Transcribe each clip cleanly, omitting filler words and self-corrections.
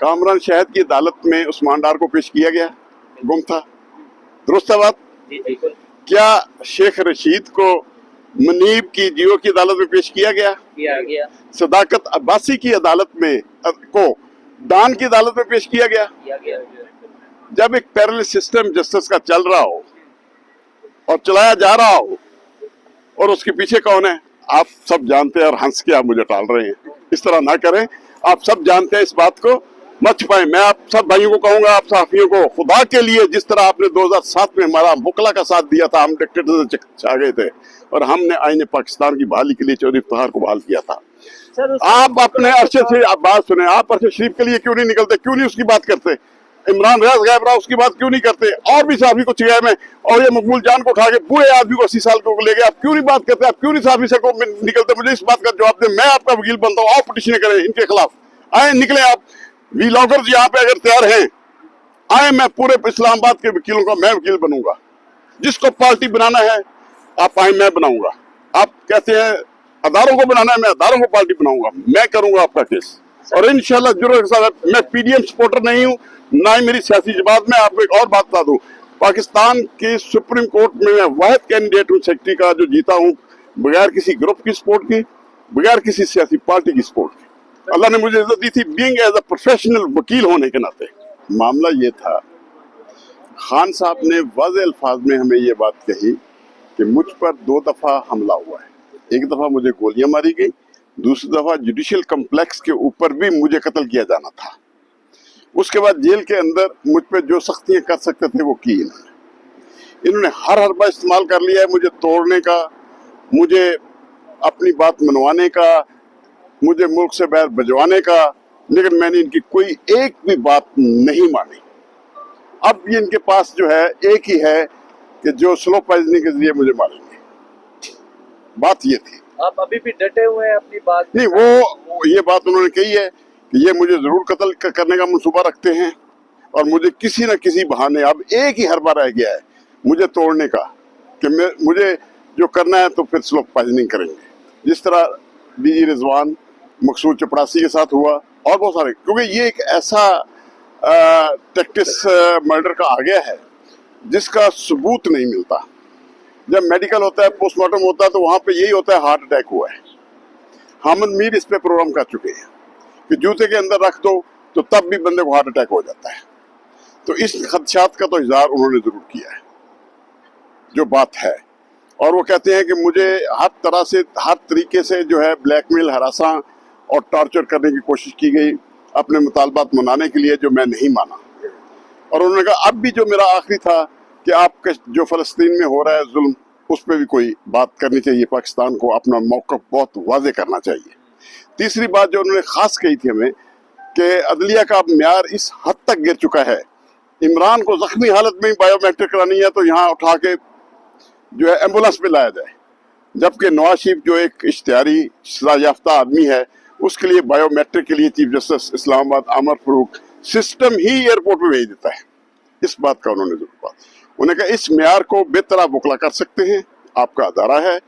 कामरान शहद की अदालत में उस्मान डार को पेश किया गया, गुम था, दुरुस्त है बात? क्या शेख रशीद को मुनीब की जियो की अदालत में पेश किया गया? सदाकत अब्बासी की अदालत में को डान की अदालत में पेश किया गया? जब एक पैरेलल सिस्टम जस्टिस का चल रहा हो और चलाया जा रहा हो और उसके पीछे कौन है आप सब जानते हैं, और हंस के आप मुझे टाल रहे हैं। इस तरह ना करें, आप सब जानते हैं, इस बात को मत छुपाएं। मैं आप सब भाइयों को कहूंगा, आप सहाफियों को, खुदा के लिए जिस तरह आपने 2007 में हमारा वकला का साथ दिया था, हम डिक्टेटर से छा गए थे और हमने आईने पाकिस्तान की बहाली के लिए चौधरी इफ्तिखार को बहाल किया था। आप अपने अरशे से, आप बात सुने, आप अरशद शरीफ के लिए क्यों नहीं निकलते, क्यों नहीं उसकी बात करते? इमरान रियाज गायब रहा, उसकी बात क्यों नहीं करते? और भी साफी को चिगाए में, और ये मकबूल जान को उठा के बूढ़े आदमी को 80 साल को ले गए, आप क्यों नहीं बात करते? आप क्यों नहीं साफी से को निकलते? मुझे इस बात का जवाब दें, मैं आपका वकील बनता हूँ, आप पिटीशन करें इनके खिलाफ, आए निकले आप वीलॉगर्स यहाँ पे अगर तैयार हैं, आए, मैं पूरे इस्लामाबाद के वकीलों का मैं वकील बनूंगा। जिसको पार्टी बनाना है आप आए, मैं बनाऊंगा। आप कहते हैं अदारों को बनाना है, मैं अदारों को पार्टी बनाऊंगा, मैं करूंगा आपका केस। और इंशाल्लाह जरूर, मैं पीडीएम सपोर्टर नहीं हूँ, ना ही मेरी सियासी जमात में। आपको एक और बात बता दूं, पाकिस्तान के सुप्रीम कोर्ट में मैं वाहिद कैंडिडेट हूँ सेक्रेटरी का जो जीता हूँ, बगैर किसी ग्रुप की सपोर्ट की, बगैर किसी सियासी पार्टी की सपोर्ट की। अल्लाह ने मुझे इज्जत दी थी बीइंग एज अ प्रोफेशनल वकील होने के नाते। मामला ये था, खान साहब ने वाज़ेह अल्फाज में हमें ये बात कही कि मुझ पर 2 दफा हमला हुआ है, एक दफा मुझे गोलियां मारी गई, दूसरी दफा जुडिशियल कम्प्लेक्स के ऊपर भी मुझे कत्ल किया जाना था। उसके बाद जेल के अंदर मुझ पर जो सख्तियां कर सकते थे वो की इन्होंने हर हरबा इस्तेमाल कर लिया है, मुझे तोड़ने का, मुझे अपनी बात मनवाने का, मुझे मुल्क से बाहर भिजवाने का, लेकिन मैंने इनकी कोई एक भी बात नहीं मानी। अब ये इनके पास जो है एक ही है कि जो स्लो पॉइजनिंग के जरिए मुझे मारेंगे। बात ये थी। आप अभी भी डटे हुए हैं अपनी बात? नहीं, वो ये बात उन्होंने कही है कि ये मुझे जरूर कत्ल करने का मंसूबा रखते हैं और मुझे किसी न किसी बहाने, अब एक ही हरबा रह गया है मुझे तोड़ने का कि मुझे जो करना है तो फिर स्लो पॉइजनिंग करेंगे, जिस तरह डीजी रिजवान मकसूद चपड़ासी के साथ हुआ और बहुत सारे। क्योंकि ये एक ऐसा टैक्टिस मर्डर का आ गया है जिसका सबूत नहीं मिलता। जब मेडिकल होता है, पोस्टमार्टम होता है, तो वहां पे यही होता है हार्ट अटैक हुआ है। हामिद मीर इस पे प्रोग्राम कर चुके हैं कि जूते के अंदर रख दो तो तब भी बंदे को हार्ट अटैक हो जाता है। तो इस खदशात का तो इज़हार उन्होंने जरूर किया है, जो बात है। और वो कहते हैं कि मुझे हर तरह से, हर तरीके से जो है ब्लैकमेल, हरासा और टॉर्चर करने की कोशिश की गई अपने मुतालबात मनाने के लिए, जो मैं नहीं माना। और उन्होंने कहा अब भी जो मेरा आखिरी था कि आपके जो फ़लस्तीन में हो रहा है जुल्म, उस पर भी कोई बात करनी चाहिए, पाकिस्तान को अपना मौक़िफ़ बहुत वाज़े करना चाहिए। तीसरी बात जो उन्होंने ख़ास कही थी हमें कि अदलिया का म्यार इस हद तक गिर चुका है, इमरान को ज़ख्मी हालत में ही बायोमेट्रिक करानी है तो यहाँ उठा के जो है एम्बुलेंस में लाया जाए, जबकि नवाज शरीफ जो एक इश्तिहारी सजा याफ्ता आदमी है, उसके लिए बायोमेट्रिक के लिए चीफ जस्टिस इस्लामाबाद आमर फरूक सिस्टम ही एयरपोर्ट पे भेज देता है। इस बात का उन्होंने जरूर बात, उन्होंने कहा इस म्यार को बेहतर बुकला कर सकते हैं, आपका अदारा है,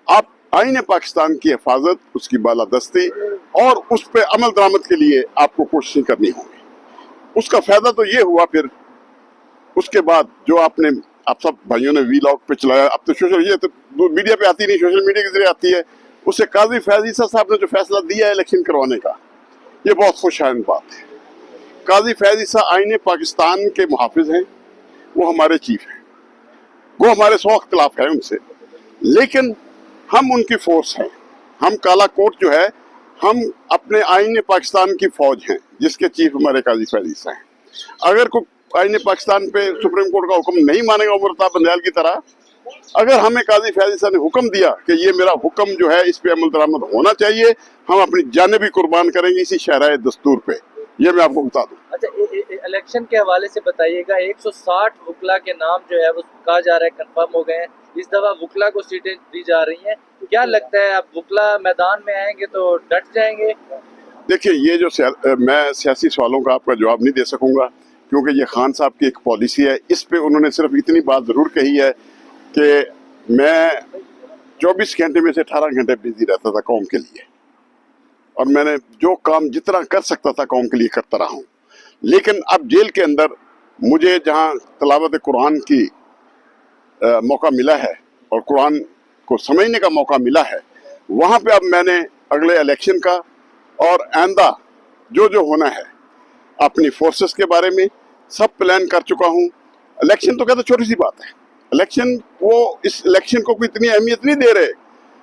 आप आईने पाकिस्तान की हिफाजत, उसकी बालादस्ती और उस पर अमल दरामद के लिए आपको कोशिशें करनी होंगी। उसका फायदा तो ये हुआ फिर उसके बाद जो आपने, आप सब भाइयों ने वीलॉग पे चलाया, अब तो सोशल, ये तो मीडिया पे आती नहीं, सोशल मीडिया के जरिए आती है। उससे काजी फैज ईसा साहब ने जो फैसला दिया है इलेक्शन करवाने का, ये बहुत खुशहाल बात है। काजी फैज ईसा आईने पाकिस्तान के मुहाफिज हैं, वो हमारे चीफ हैं, वो हमारे 100 इख्तिलाफ है उनसे, लेकिन हम उनकी फोर्स हैं। हम काला कोट जो है, हम अपने आईने पाकिस्तान की फौज हैं जिसके चीफ हमारे काजी फैज ईसा हैं। अगर कोई आईने पाकिस्तान पे सुप्रीम कोर्ट का हुक्म नहीं मानेगा उमरता बंदयाल की तरह, अगर हमें काजी फैज ईसा ने हुक्म दिया कि ये मेरा हुक्म जो है इस पे अमल दरामद होना चाहिए, हम अपनी जानें भी कुर्बान करेंगे इसी शहराए दस्तूर पे, ये मैं आपको बता दूं। अच्छा, इलेक्शन के हवाले से बताइएगा, 160 वकला के नाम जो है वो कहा जा रहा है कंफर्म हो गए हैं, इस दफा वकला को सीटें दी जा रही हैं, क्या लगता है अब वकला मैदान में आएंगे तो डट जाएंगे? देखिए, ये जो मैं सियासी सवालों का आपका जवाब नहीं दे सकूंगा, क्योंकि ये खान साहब की एक पॉलिसी है। इस पे उन्होंने सिर्फ इतनी बात जरूर कही है कि मैं 24 घंटे में से 18 घंटे बिजी रहता था कौम के लिए, और मैंने जो काम जितना कर सकता था कौम के लिए करता रहा हूँ। लेकिन अब जेल के अंदर मुझे जहाँ तलावत कुरान की मौका मिला है और कुरान को समझने का मौका मिला है, वहाँ पे अब मैंने अगले इलेक्शन का और आइंदा जो जो होना है अपनी फोर्सेस के बारे में सब प्लान कर चुका हूँ। इलेक्शन तो कहते छोटी सी बात है, इलेक्शन वो इस इलेक्शन को कोई इतनी अहमियत नहीं दे रहे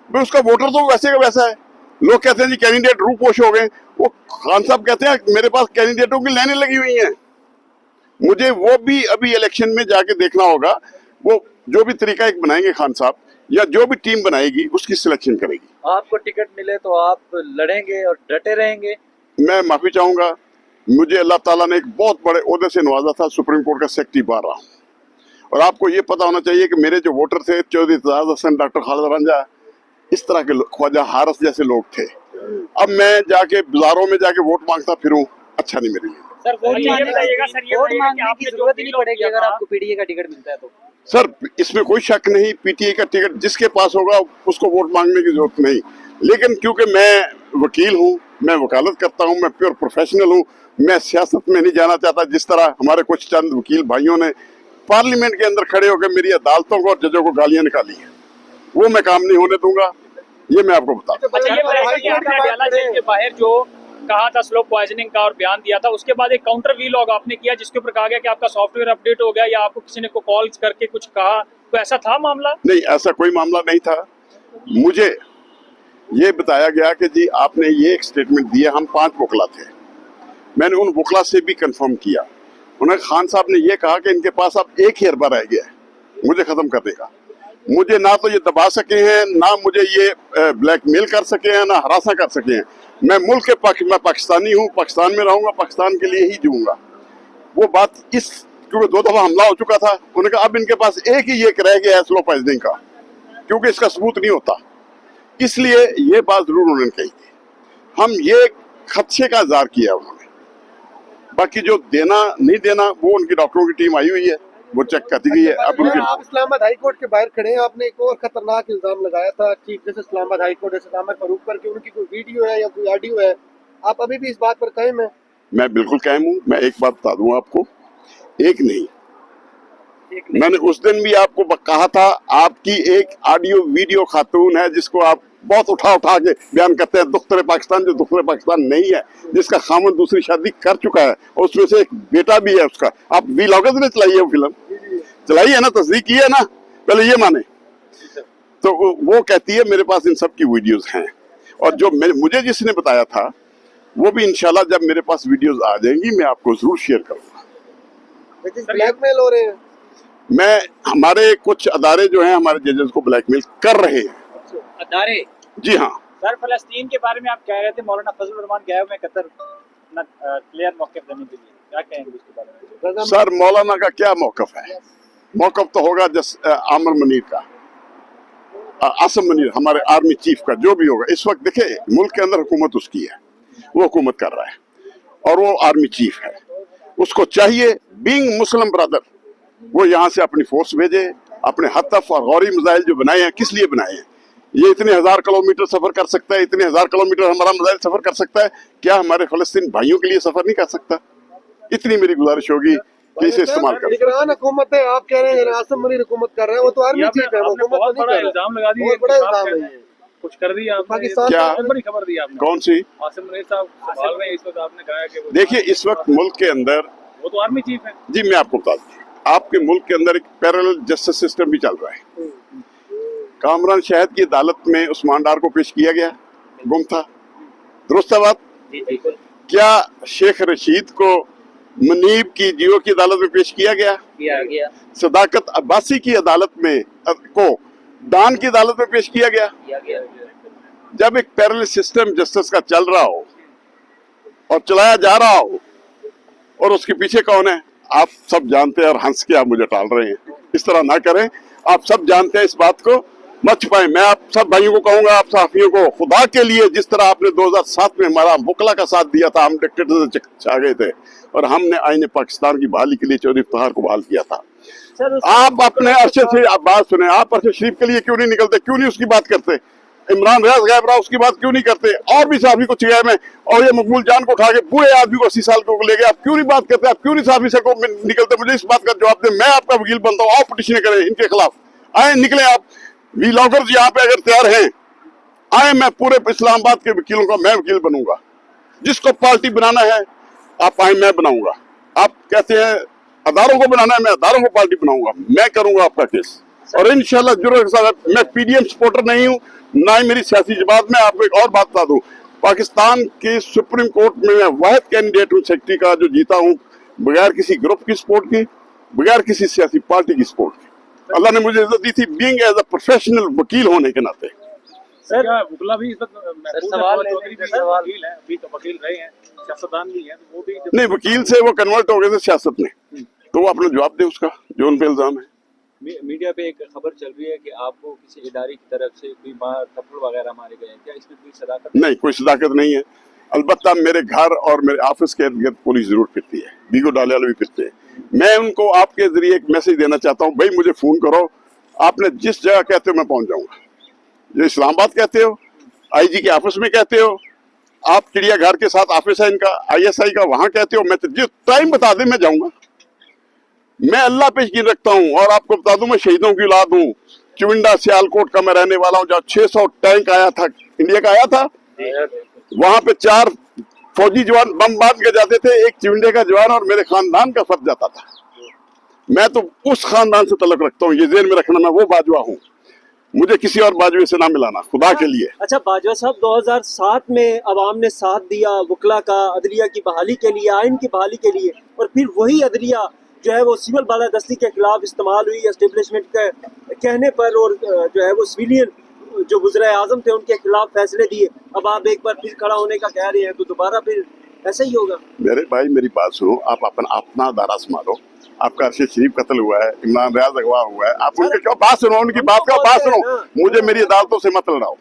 भाई, उसका वोटर तो वैसे का वैसा है। लोग कहते हैं जी कैंडिडेट रूपोश हो गए, वो खान साहब कहते हैं मेरे पास कैंडिडेटों की लाइनें लगी हुई हैं। मुझे वो भी अभी इलेक्शन में जाके देखना होगा, वो जो भी तरीका एक बनाएंगे खान साहब या जो भी टीम बनाएगी उसकी सिलेक्शन करेगी। आपको टिकट मिले तो आप लड़ेंगे और डटे रहेंगे? मैं माफी चाहूंगा, मुझे अल्लाह ताला ने एक बहुत बड़े ओहदे से नवाजा था, सुप्रीम कोर्ट का सेक्रेटरी बार रहा हूँ। और आपको ये पता होना चाहिए कि मेरे जो वोटर थे चौधरी एतजाज हसन, डॉक्टर खालिद रंजा, इस तरह के ख्वाजा हारस जैसे लोग थे। अब मैं जाके बाजारों में जाके वोट मांगता फिरूं, अच्छा नहीं मेरे लिए। सर वोट मांगने की जरूरत ही नहीं पड़ेगी अगर आपको पीडीए का टिकट मिलता है तो। सर इसमें कोई शक नहीं, पीटीए का टिकट जिसके पास होगा उसको वोट मांगने की जरूरत नहीं। लेकिन क्योंकि मैं वकील हूँ, मैं वकालत करता हूँ, मैं प्योर प्रोफेशनल हूँ, मैं सियासत में नहीं जाना चाहता। जिस तरह हमारे कुछ चंद वकील भाइयों ने पार्लियामेंट के अंदर खड़े होकर मेरी अदालतों को और जजों को गालियां निकाली है, वो मैं काम नहीं होने दूंगा, ये मैं आपको बता दूं। के बाहर जो कहा था स्लो पॉइजनिंग का और बयान दिया था, उसके बाद एक काउंटर वीलॉग आपने किया जिसके ऊपर कहा गया कि आपका सॉफ्टवेयर अपडेट हो गया या आपको किसी ने को कॉल करके कुछ कहा, तो ऐसा था मामला? नहीं, ऐसा कोई मामला नहीं था। मुझे ये बताया गया कि जी आपने ये एक स्टेटमेंट दिया, हम 5 वकला थे। मैंने उन वकला से भी कंफर्म किया, उन्हें खान साहब ने ये कहा कि इनके पास अब 1 ही अरबा रह गया है मुझे खत्म करने का। मुझे ना तो ये दबा सके हैं, ना मुझे ये ब्लैकमेल कर सके हैं, ना हरासा कर सके हैं। मैं मुल्क के पक्ष, मैं पाकिस्तानी हूँ, पाकिस्तान में रहूंगा, पाकिस्तान के लिए ही जीऊंगा। वो बात इस, क्योंकि 2 दफा हमला हो चुका था, उन्होंने कहा अब इनके पास 1 ही ये रह गया है स्लो पॉइजनिंग का, क्योंकि इसका सबूत नहीं होता। इसलिए ये बात जरूर उन्होंने कही थी। हम ये खदशे का इज़हार किया उन्होंने, बाकी जो देना नहीं देना वो उनकी डॉक्टरों की टीम आई हुई है, वो चेक करती गई है। अब उनकी आप इस्लामाबाद हाई कोर्ट के बाहर खड़े हैं, आपने एक और खतरनाक इल्जाम लगाया था chief justice Islamabad high court Aamir Farooq पर कि उनकी कोई वीडियो है या कोई ऑडियो है, आप अभी भी इस बात पर कायम हैं? मैं बिल्कुल कायम हूँ। मैं एक बात बता दूं आपको, एक नहीं, मैंने उस दिन भी आपको कहा था आपकी एक ऑडियो वीडियो खातून है जिसको आप बहुत उठा उठा के बयान करते हैं, दुख्तर पाकिस्तान, जो दुख्तर पाकिस्तान नहीं है, जिसका खामन दूसरी शादी कर चुका है और उसमें से एक बेटा भी है उसका। आप वीलॉगर्स ने चलाई है वो फिल्म, चलाई है ना, तस्दीक की है ना, पहले ये माने। तो वो कहती है मेरे पास इन सब की वीडियोस हैं, और जो मुझे जिसने बताया था वो भी इंशाल्लाह जब मेरे पास वीडियोस आ जाएंगी मैं आपको जरूर शेयर करूंगा। लेकिन ब्लैकमेल हो रहे हैं, मैं, हमारे कुछ अदारे जो हैं हमारे जजेस को ब्लैकमेल कर रहे हैं। अदारे? जी हाँ। सर फलस्तीन के बारे में आप कह रहे थे, मौलाना फजल रहमान गए हुए कतर क्लियर मौक़िफ़ देने के लिए, क्या कहेंगे उसके बारे में? सर मौलाना का क्या मौक़िफ़ है? मौक़िफ़ तो होगा आमिर मुनीर का, आसिम मुनीर, हमारे आर्मी चीफ का, जो भी होगा। इस वक्त देखिए मुल्क के अंदर हुकूमत उसकी है, वो हुकूमत कर रहा है और वो आर्मी चीफ है। उसको चाहिए बीइंग मुस्लिम ब्रदर, वो यहाँ से अपनी फोर्स भेजे, अपने हतफ और गौरी मिसाइल जो बनाए हैं, किस लिए बनाए हैं? ये इतने 1000 किलोमीटर सफर कर सकता है, इतने 1000 किलोमीटर हमारा मिसाइल सफर कर सकता है, क्या हमारे फलस्तीन भाइयों के लिए सफर नहीं कर सकता? इतनी मेरी गुजारिश होगी कि इसे इस्तेमाल करें। निगरान हुकूमत है, आप कह रहे हैं आसिम मुनीर हुकूमत कर रहा है, वो तो आर्मी चीफ है, वो हुकूमत बहुत नहीं बड़ा कर रहा। इल्जाम लगा दिया, बहुत बड़ा इल्जाम है ये। कुछ कर दिया आपने, पाकिस्तान क्या? बहुत बड़ी खबर दी आपने। कौन सी? आसिम मुनीर साहब संभाल रहे हैं इस वक्त, आपने कहा कि देखिए इस वक्त मुल्क के अंदर, वो तो आर्मी चीफ है। जी मैं आपको बता दूं, आपके मुल्क के अंदर एक पैरेलल जस्टिस सिस्टम भी चल रहा है। कामरान शहद की अदालत में उस्मान डार को पेश किया गया, गुम था, दुरुस्त है बात? क्या शेख रशीद को मुनीब की जियो की अदालत में पेश किया गया? सदाकत अब्बासी की अदालत में को दान की अदालत में पेश किया गया? जब एक पैरेलल सिस्टम जस्टिस का चल रहा हो और चलाया जा रहा हो और उसके पीछे कौन है आप सब जानते हैं, और हंस के आप मुझे टाल रहे हैं, इस तरह ना करें। आप सब जानते हैं, इस बात को मत छुपाएं। मैं आप सब भाइयों को कहूंगा, आप सहाफियों को, खुदा के लिए जिस तरह आपने 2007 में हमारा बुकला का साथ दिया था, हम डिक्टेटर से छा गए थे और हमने आईने पाकिस्तान की बहाली के लिए चौधरी इफ्तिखार को बहाल किया था। आप अपने अरशद से, आप बात सुने, आप अरशद शरीफ के लिए क्यों नहीं निकलते, क्यों नहीं उसकी बात करते? इमरान रियाज गायब रहा, उसकी बात क्यों नहीं करते? और भी साफी को चिगाए में, और ये मकबूल जान को उठा के बूढ़े आदमी को 80 साल को ले गए, आप क्यों नहीं बात करते? आप क्यों नहीं साफी से को निकलते? मुझे इस बात का जवाब दें। मैं आपका वकील बनता हूँ, आप पिटिशन करें इनके खिलाफ, आए निकले आप। वीलॉगर्स यहाँ पे अगर तैयार हैं, आए, मैं पूरे इस्लामाबाद के वकीलों का मैं वकील बनूंगा। जिसको पार्टी बनाना है आप आए, मैं बनाऊंगा। आप कहते हैं अदारों को बनाना है, मैं अदारों को पार्टी बनाऊंगा, मैं करूंगा आपका केस। और इंशाल्लाह जुर्म के साथ, मैं पीडीएम सपोर्टर नहीं हूँ, ना ही मेरी सियासी जमात में। आपको एक और बात बता दूं, पाकिस्तान के सुप्रीम कोर्ट में मैं वाहिद कैंडिडेट हूँ सेक्रेटरी का जो जीता हूँ, बगैर किसी ग्रुप की सपोर्ट के, बगैर किसी सियासी पार्टी की सपोर्ट के। अल्लाह ने मुझे इज्जत दी थी बीइंग एज अ प्रोफेशनल वकील होने के नाते। सर क्या वकला भी इस वक्त सवाल चौधरी भी वकील हैं, अभी तो वकील रहे हैं, सियासतदान भी हैं, तो वो भी नहीं, वकील से वो कन्वर्ट हो गए थे सियासत में, तो वो अपना जवाब दे उसका जो उन पे इल्जाम है। मीडिया पे एक खबर चल रही है कि आपको किसी इदारे की तरफ से कोई थप्पड़ वगैरह मारे गए हैं, क्या इसमें कोई सदाकत? नहीं, कोई सदाकत नहीं है। अलबत्ता मेरे घर और मेरे ऑफिस के इर्द गिर्द पुलिस जरूर फिरती है, बीगो डाले वाले भी फिरते हैं। मैं उनको आपके जरिए एक मैसेज देना चाहता हूँ, भाई मुझे फोन करो, आपने जिस जगह कहते हो मैं पहुंच जाऊंगा। जो इस्लामाबाद कहते हो, आईजी के ऑफिस में कहते हो, आप चिड़ियाघर के साथ ऑफिस है इनका ISI का, वहां कहते हो, मैं तो जिस टाइम बता दे मैं जाऊंगा। मैं अल्लाह पे यकीन रखता हूँ। और आपको बता दूं, मैं शहीदों की औलाद हूँ। चुविंडा सियालकोट का मैं रहने वाला हूँ, जहाँ 600 टैंक आया था, इंडिया का आया था, वहां पे 4 फौजी जवान बम बांध के जाते थे, एक चुविंडे का जवान और मेरे खानदान का फर्ज जाता था। मैं तो उस खानदान से तल्लुक रखता हूँ, ये ज़हन में रखना, मैं वो बाजवा हूँ, मुझे किसी और बाजवे से ना मिलाना, खुदा के लिए। अच्छा बाजवा साहब, 2007 में अवाम ने साथ दिया वकला का अदलिया की बहाली के लिए, आइन की बहाली के लिए, और फिर वही अदलिया जो है वो सिविल बालादस्ती के खिलाफ इस्तेमाल हुई एस्टेब्लिशमेंट के कहने पर, और जो है वो सिविलियन जो वज़ीर आज़म थे उनके खिलाफ फैसले दिए। अब आप एक बार फिर खड़ा होने का कह रहे हैं, तो दोबारा फिर ऐसा ही होगा? मेरे भाई मेरी बात सुनो, आप अपना दायरा संभालो। आपका अरशद शरीफ कत्ल हुआ है, इमरान रियाज अगवा हुआ है, आप उनके क्यों बात सुनो, उनकी बात का बात सुनो, मुझे मेरी अदालतों से मत लड़ाओ।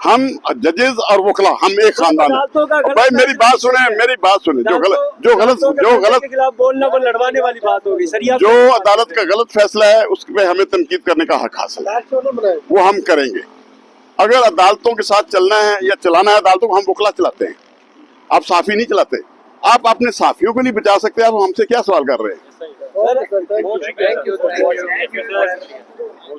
हम जजेस और वकला हम एक खानदान है। भाई मेरी बात सुने, मेरी बात सुने, जो गलत के खिलाफ बोलना वो लड़वाने वाली बात होगी सर। जो अदालत का गलत फैसला है उस पे हमें तनकीद करने का हक हासिल है, वो हम करेंगे। अगर अदालतों के साथ चलना है या चलाना है अदालतों को, हम वकला चलाते हैं, आप साफी नहीं चलाते। आप अपने साफियों को नहीं बचा सकते, आप हमसे क्या सवाल कर रहे हैं? Thank you.